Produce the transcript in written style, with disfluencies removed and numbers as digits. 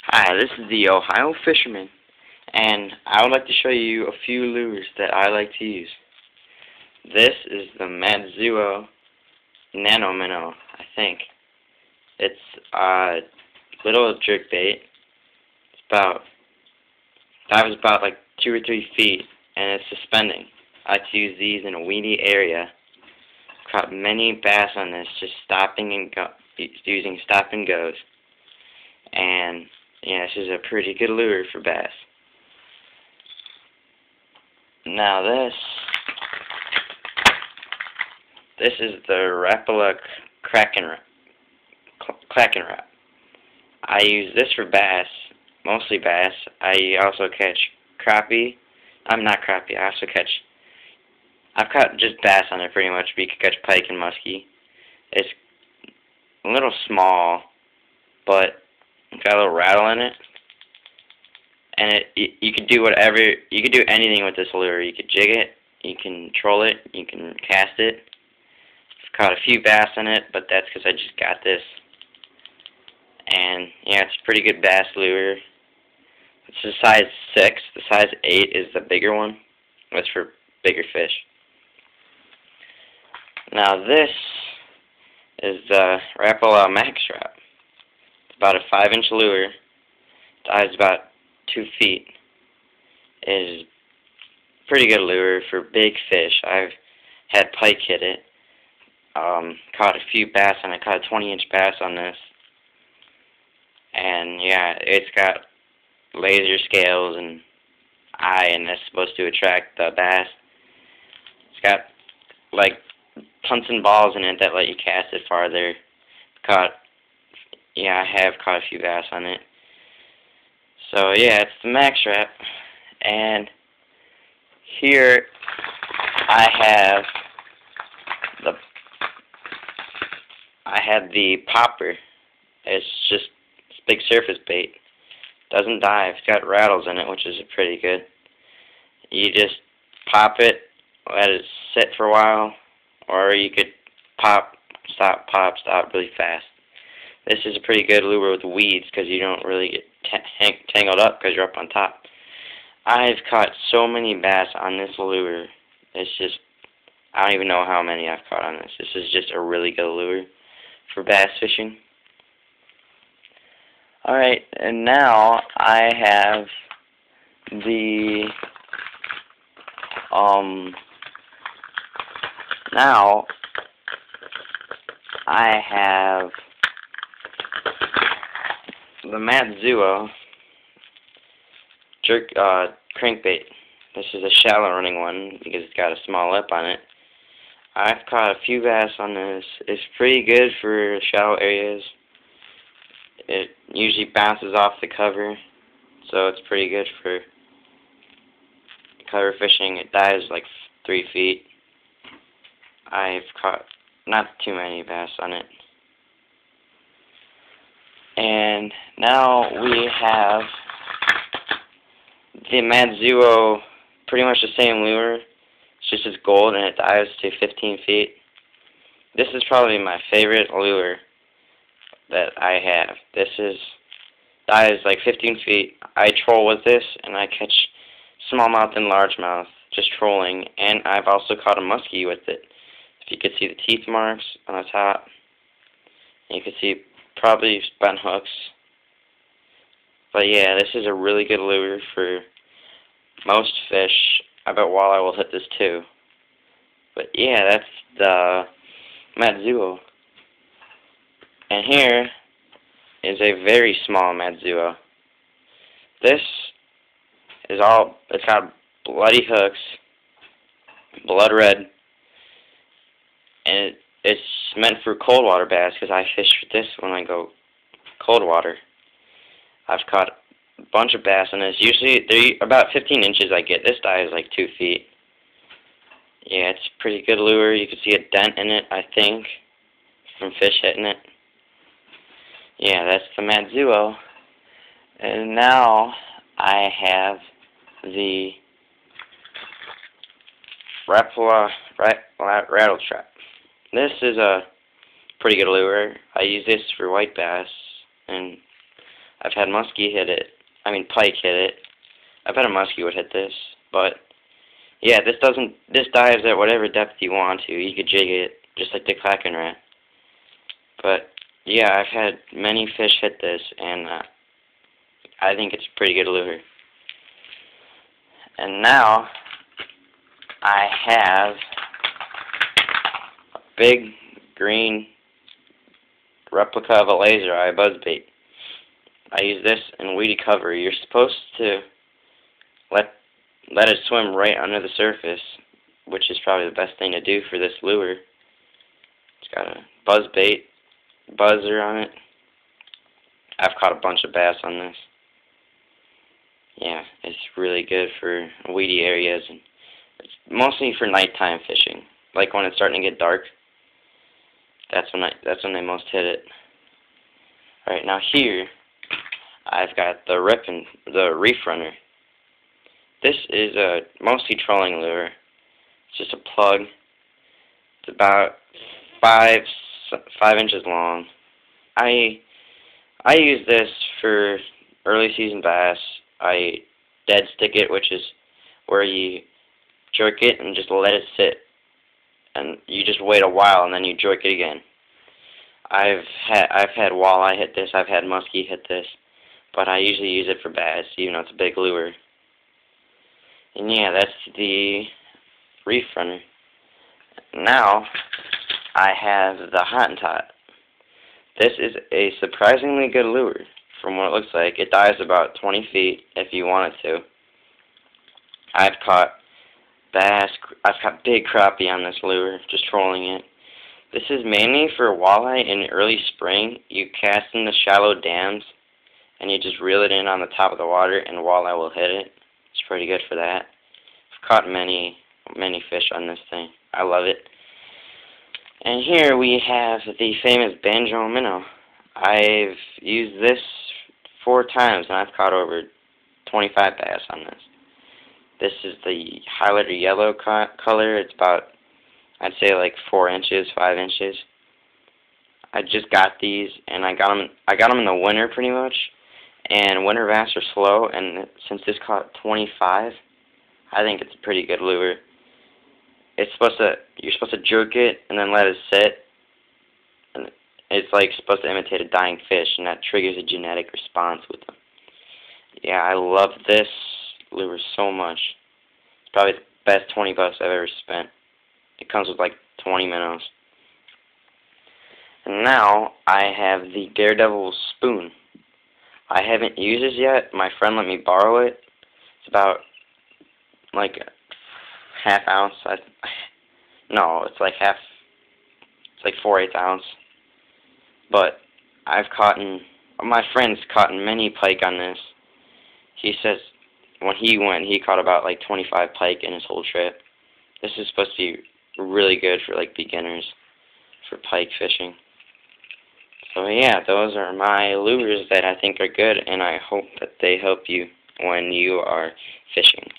Hi, this is the Ohio Fisherman, and I would like to show you a few lures that I like to use. This is the Matsuo Nano Minnow, I think. It's a little jerk bait. Dives about like 2 or 3 feet, and it's suspending. I like to use these in a weedy area. Caught many bass on this, just using stop and goes. And yeah, this is a pretty good lure for bass. Now this is the Rapala Kraken Wrap. I use this for bass, mostly bass. I also catch crappie. I'm not crappie. I've caught just bass on it pretty much, but you can catch pike and muskie. It's a little small, but it's got a little rattle in it. And you could do anything with this lure. You could jig it, you can troll it, you can cast it. I've caught a few bass on it, but that's because I just got this. And yeah, it's a pretty good bass lure. It's a size 6. The size 8 is the bigger one. That's for bigger fish. Now this is the Rapala Max Wrap. It's about a 5-inch lure. Dives about 2 feet. It is a pretty good lure for big fish. I've had pike hit it. Caught a few bass on it. Caught a 20-inch bass on this. And yeah, it's got laser scales and eye, and that's supposed to attract the bass. It's got like Punson balls in it that let you cast it farther. I have caught a few bass on it. So yeah, it's the Max Wrap, and here I have the popper. It's just big surface bait. Doesn't dive. It's got rattles in it, which is pretty good. You just pop it, let it sit for a while, or you could pop, stop really fast. This is a pretty good lure with weeds because you don't really get tangled up because you're up on top. I've caught so many bass on this lure. It's just, I don't even know how many I've caught on this. This is just a really good lure for bass fishing. Alright, and now I have the Matsuo crankbait. This is a shallow running one because it's got a small lip on it. I've caught a few bass on this. It's pretty good for shallow areas. It usually bounces off the cover, so it's pretty good for cover fishing. It dives like 3 feet. I've caught not too many bass on it. And now we have the Matsuo, pretty much the same lure. It's just it's gold and it dives to 15 feet. This is probably my favorite lure that I have. This dives like 15 feet. I troll with this, and I catch smallmouth and largemouth just trolling, and I've also caught a muskie with it. If you could see the teeth marks on the top, and you could see probably spun hooks. But yeah, this is a really good lure for most fish. I bet walleye will hit this too. But yeah, that's the Matsuo. And here is a very small Matsuo. This is it's got bloody hooks, blood red, and it's meant for cold water bass because I fish with this when I go cold water. I've caught a bunch of bass on this. Usually they're about 15 inches I get. This dives like 2 feet. Yeah, it's a pretty good lure. You can see a dent in it, I think, from fish hitting it. Yeah, that's the Matsuo. And now I have the Rapala Rattle Trap. This is a pretty good lure. I use this for white bass and I've had Muskie hit it. I mean, Pike hit it. I bet a Muskie would hit this, but yeah, this dives at whatever depth you want to. You could jig it, just like the Kraken rat. But yeah, I've had many fish hit this, and I think it's a pretty good lure. And now I have a big green replica of a laser eye buzzbait. I use this in weedy cover. You're supposed to let it swim right under the surface, which is probably the best thing to do for this lure. It's got a buzzbait buzzer on it. I've caught a bunch of bass on this. Yeah, it's really good for weedy areas, and it's mostly for nighttime fishing. Like when it's starting to get dark, that's when they most hit it. All right, now here I've got the Reef Runner. This is a mostly trolling lure. It's just a plug. It's about 5 inches long. I use this for early season bass. I dead stick it, which is where you jerk it and just let it sit, and you just wait a while and then you jerk it again. I've had walleye hit this. I've had muskie hit this, but I usually use it for bass, even though it's a big lure. And yeah, that's the Reef Runner. Now I have the Hottentot. This is a surprisingly good lure from what it looks like. It dives about 20 feet if you want it to. I've caught bass. I've caught big crappie on this lure, just trolling it. This is mainly for walleye in early spring. You cast in the shallow dams, and you just reel it in on the top of the water, and walleye will hit it. It's pretty good for that. I've caught many fish on this thing. I love it. And here we have the famous banjo minnow. I've used this 4 times, and I've caught over 25 bass on this. This is the highlighter yellow color. It's about, I'd say, like 4 inches, 5 inches. I just got these, and I got them in the winter pretty much. And winter bass are slow, and since this caught 25, I think it's a pretty good lure. You're supposed to jerk it and then let it sit, and it's like supposed to imitate a dying fish, and that triggers a genetic response with them. Yeah, I love this lure so much. It's probably the best 20 bucks I've ever spent. It comes with like 20 minnows. And now I have the Daredevil spoon. I haven't used this yet. My friend let me borrow it. It's about like a half ounce. No, it's like 4/8 ounce. But my friend's caught many pike on this. He says when he went, he caught about like 25 pike in his whole trip. This is supposed to be really good for like beginners for pike fishing. So yeah, those are my lures that I think are good, and I hope that they help you when you are fishing.